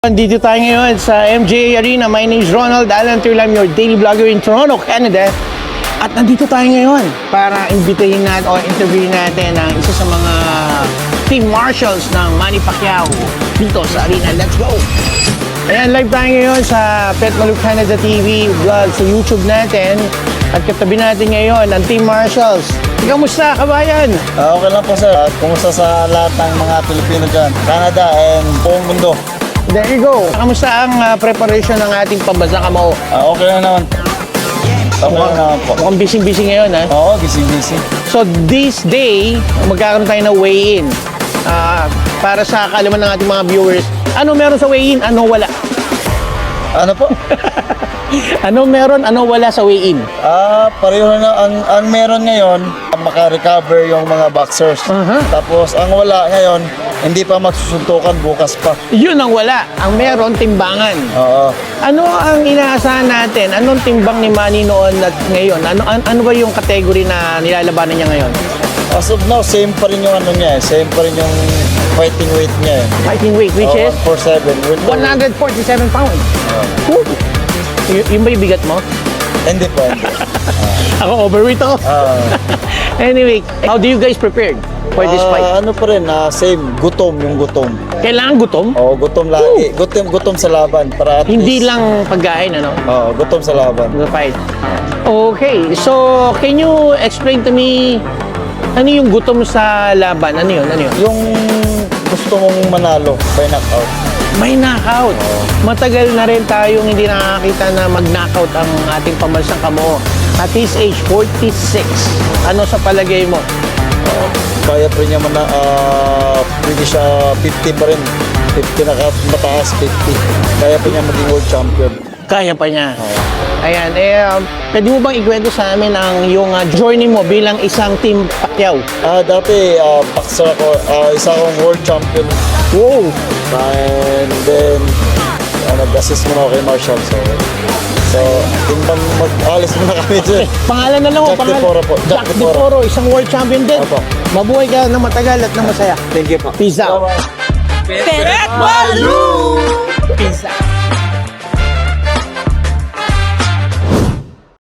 Dito tayo ngayon sa MJ Arena. My name is Ronald Alan Turlam, your daily vlogger in Toronto, Canada. At nandito tayo ngayon para imbitahin natin o interviewin natin ang isa sa mga team marshals ng Manny Pacquiao dito sa arena. Let's go! Ayan, live tayo ngayon sa Pet Maluk Canada TV vlog sa YouTube natin. At katabi natin ngayon ang team marshals. Kamusta, kabayan? Okay lang po sir. Kumusta sa lahat ng mga Pilipino dyan, Canada and buong mundo? There you go. Kamusta ang preparation ng ating pambansang kamao? Okay lang naman. Okay lang naman po. Mukhang busy-busy ngayon, ha? Oo, busy-busy. So, this day, magkakaroon tayo ng weigh-in. Para sa kaalaman ng ating mga viewers, ano meron sa weigh-in, ano wala? Ano po? Ano meron, ano wala sa weigh-in? Pareho na. Ang meron ngayon, maka-recover yung mga boxers. Tapos, ang wala ngayon, hindi pa magsusuntukan, bukas pa. Yun ang wala. Ang meron, timbangan. Oo. Ano ang inaasahan natin? Anong timbang ni Manny noon at ngayon? Ano ba yung category na nilalabanan niya ngayon? As of now, same pa rin yung ano niya eh. Same pa rin yung fighting weight niya eh. Fighting weight, which is? 147. 147 pounds. Woo! Yung ba yung bigat mo? Hindi po. Ako overweight ako. Anyway, how do you guys prepared for this fight? Ano pa rin, same. Gutom yung gutom. Kailangan gutom? Oo, gutom lagi. Gutom sa laban. Para at Hindi least, lang pagkain, ano? Oo, gutom sa laban. The fight. Okay, so can you explain to me ano yung gutom sa laban? Ano yun? Ano yun? Yung gusto mong manalo by knockout. May knockout. Matagal na rin tayong hindi nakakita na mag-knockout ang ating pambansang kamao. At his age, 46. Ano sa palagay mo? Kaya pa rin niya pwede siya 50 pa rin. 50 na mataas, 50. Kaya pa niya maging world champion. Kaya pa niya. Ayan, pwede mo bang ikwento sa amin ang yung journey mo bilang isang team Pacquiao? Dati, boxer ako. Isa akong world champion. Wow! And then, nag-assist muna ako kay Marshall. So timbang mag-alis muna kami dyan. Pangalan na lang Jack Deforo po. Jack Deforo, isang world champion din. Opo. Mabuhay ka ng matagal at ng masaya. Thank you po. Peace out. Peret Walu! Peace out.